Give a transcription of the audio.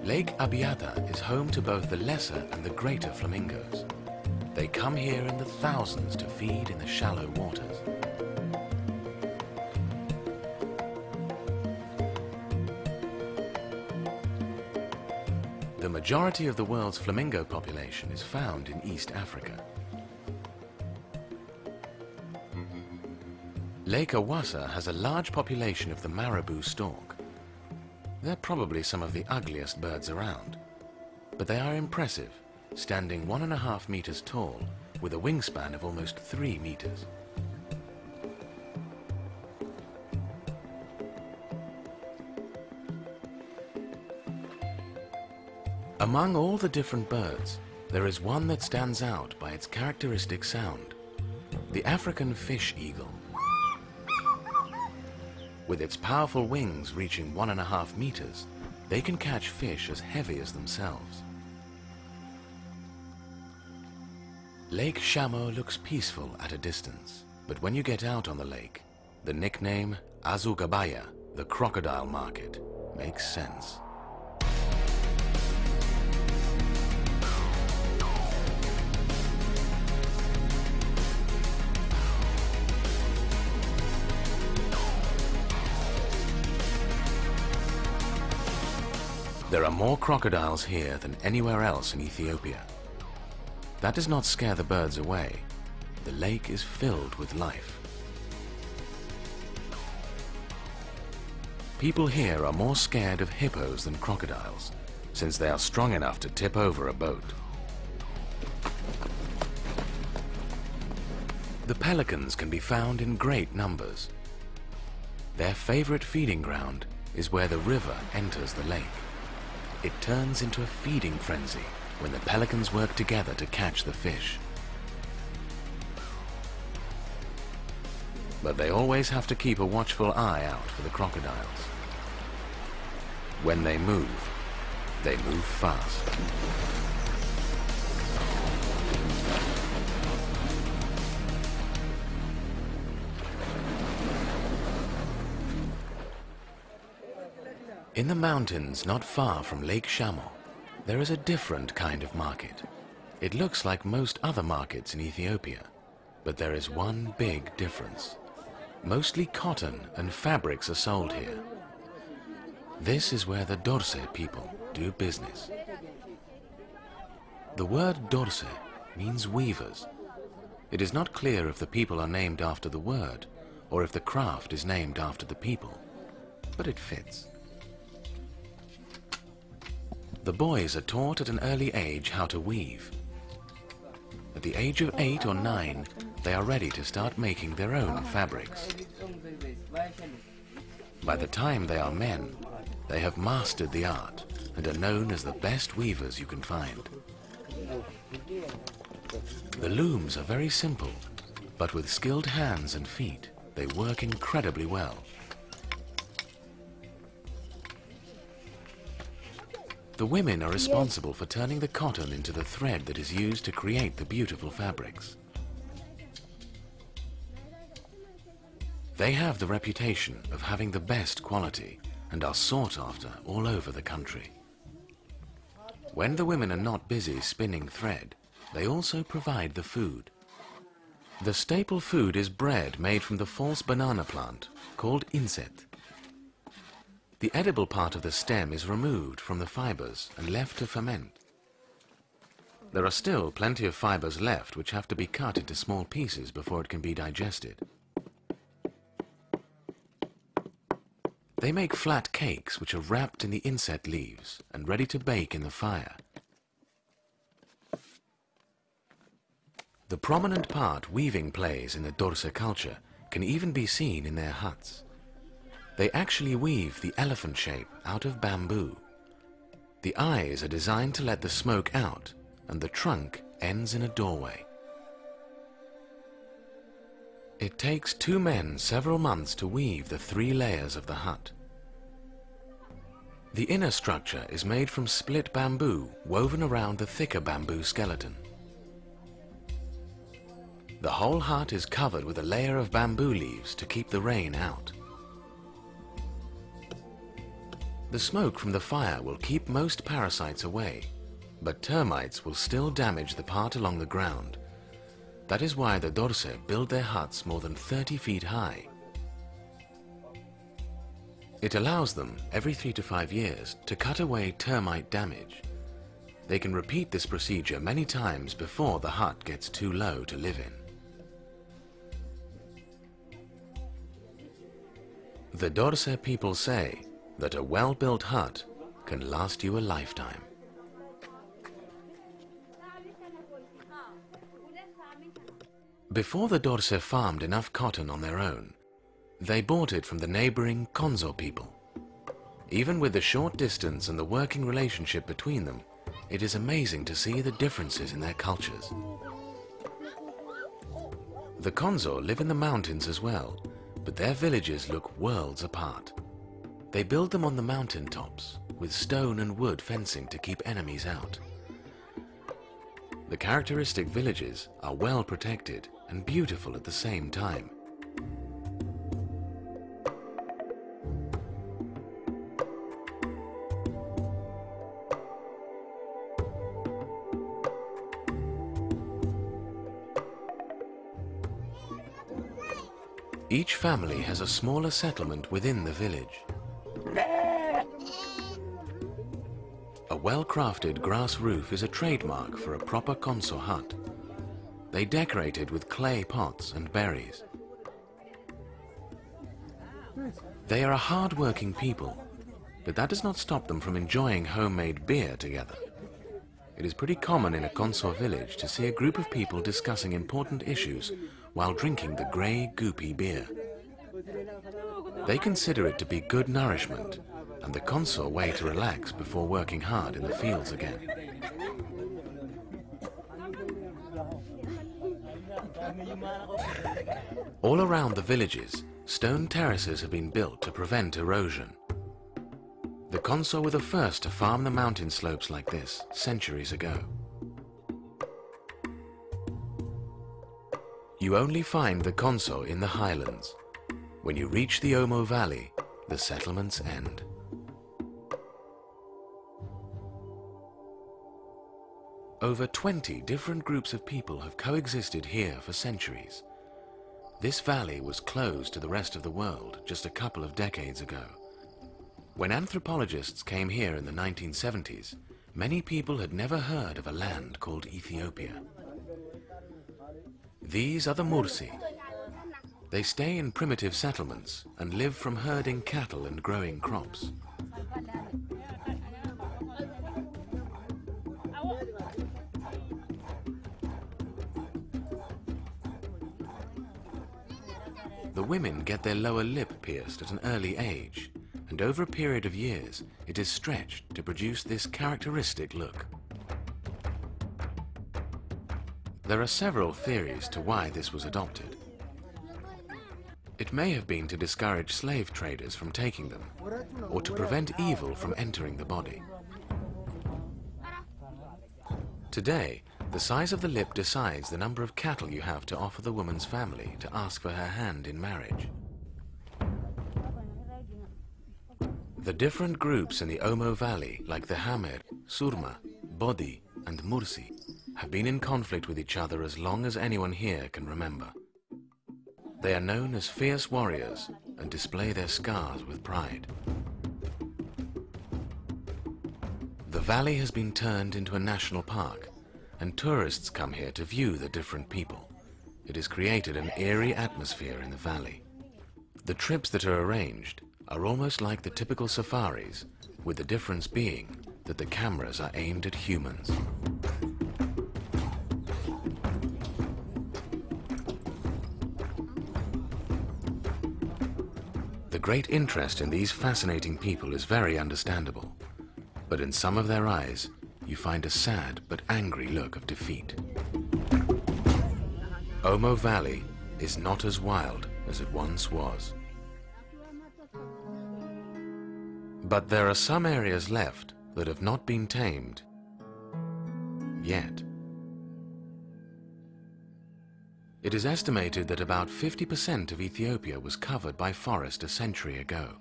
Lake Abiata is home to both the lesser and the greater flamingos. They come here in the thousands to feed in the shallow waters. The majority of the world's flamingo population is found in East Africa. Lake Awassa has a large population of the marabou stork. They're probably some of the ugliest birds around, but they are impressive, standing 1.5 meters tall with a wingspan of almost 3 meters. Among all the different birds, there is one that stands out by its characteristic sound, the African fish eagle. With its powerful wings reaching 1.5 meters, they can catch fish as heavy as themselves. Lake Shamo looks peaceful at a distance, but when you get out on the lake, the nickname Azugabaya, the crocodile market, makes sense. There are more crocodiles here than anywhere else in Ethiopia. That does not scare the birds away. The lake is filled with life. People here are more scared of hippos than crocodiles, since they are strong enough to tip over a boat. The pelicans can be found in great numbers. Their favorite feeding ground is where the river enters the lake. It turns into a feeding frenzy when the pelicans work together to catch the fish. But they always have to keep a watchful eye out for the crocodiles. When they move fast. In the mountains not far from Lake Shamo, there is a different kind of market. It looks like most other markets in Ethiopia, but there is one big difference. Mostly cotton and fabrics are sold here. This is where the Dorse people do business. The word Dorse means weavers. It is not clear if the people are named after the word or if the craft is named after the people, but it fits. The boys are taught at an early age how to weave. At the age of 8 or 9, they are ready to start making their own fabrics. By the time they are men, they have mastered the art and are known as the best weavers you can find. The looms are very simple, but with skilled hands and feet, they work incredibly well. The women are responsible for turning the cotton into the thread that is used to create the beautiful fabrics. They have the reputation of having the best quality and are sought after all over the country. When the women are not busy spinning thread, they also provide the food. The staple food is bread made from the false banana plant called inset. The edible part of the stem is removed from the fibers and left to ferment. There are still plenty of fibers left which have to be cut into small pieces before it can be digested. They make flat cakes which are wrapped in the inset leaves and ready to bake in the fire. The prominent part weaving plays in the Dorse culture can even be seen in their huts. They actually weave the elephant shape out of bamboo. The eyes are designed to let the smoke out, and the trunk ends in a doorway. It takes 2 men several months to weave the 3 layers of the hut. The inner structure is made from split bamboo woven around the thicker bamboo skeleton. The whole hut is covered with a layer of bamboo leaves to keep the rain out. The smoke from the fire will keep most parasites away, but termites will still damage the part along the ground. That is why the Dorse build their huts more than 30 feet high. It allows them, every 3 to 5 years, to cut away termite damage. They can repeat this procedure many times before the hut gets too low to live in. The Dorse people say that a well-built hut can last you a lifetime. Before the Dorse farmed enough cotton on their own, they bought it from the neighboring Konso people. Even with the short distance and the working relationship between them, it is amazing to see the differences in their cultures. The Konso live in the mountains as well, but their villages look worlds apart. They build them on the mountain tops, with stone and wood fencing to keep enemies out. The characteristic villages are well protected and beautiful at the same time. Each family has a smaller settlement within the village. A well-crafted grass roof is a trademark for a proper Konso hut. They decorate it with clay pots and berries. They are a hard-working people, but that does not stop them from enjoying homemade beer together. It is pretty common in a Konso village to see a group of people discussing important issues while drinking the grey, goopy beer. They consider it to be good nourishment and the Konso way to relax before working hard in the fields again. All around the villages, stone terraces have been built to prevent erosion. The Konso were the first to farm the mountain slopes like this centuries ago. You only find the Konso in the highlands. When you reach the Omo Valley, the settlements end. Over 20 different groups of people have coexisted here for centuries. This valley was closed to the rest of the world just a couple of decades ago. When anthropologists came here in the 1970s, many people had never heard of a land called Ethiopia. These are the Mursi. They stay in primitive settlements and live from herding cattle and growing crops. The women get their lower lip pierced at an early age, and over a period of years, it is stretched to produce this characteristic look. There are several theories to why this was adopted. It may have been to discourage slave traders from taking them, or to prevent evil from entering the body. Today, the size of the lip decides the number of cattle you have to offer the woman's family to ask for her hand in marriage. The different groups in the Omo Valley, like the Hamer, Surma, Bodi, and Mursi, have been in conflict with each other as long as anyone here can remember. They are known as fierce warriors and display their scars with pride. The valley has been turned into a national park, and tourists come here to view the different people. It has created an eerie atmosphere in the valley. The trips that are arranged are almost like the typical safaris, with the difference being that the cameras are aimed at humans. The great interest in these fascinating people is very understandable, but in some of their eyes, you find a sad but angry look of defeat. Omo Valley is not as wild as it once was. But there are some areas left that have not been tamed yet. It is estimated that about 50% of Ethiopia was covered by forest a century ago.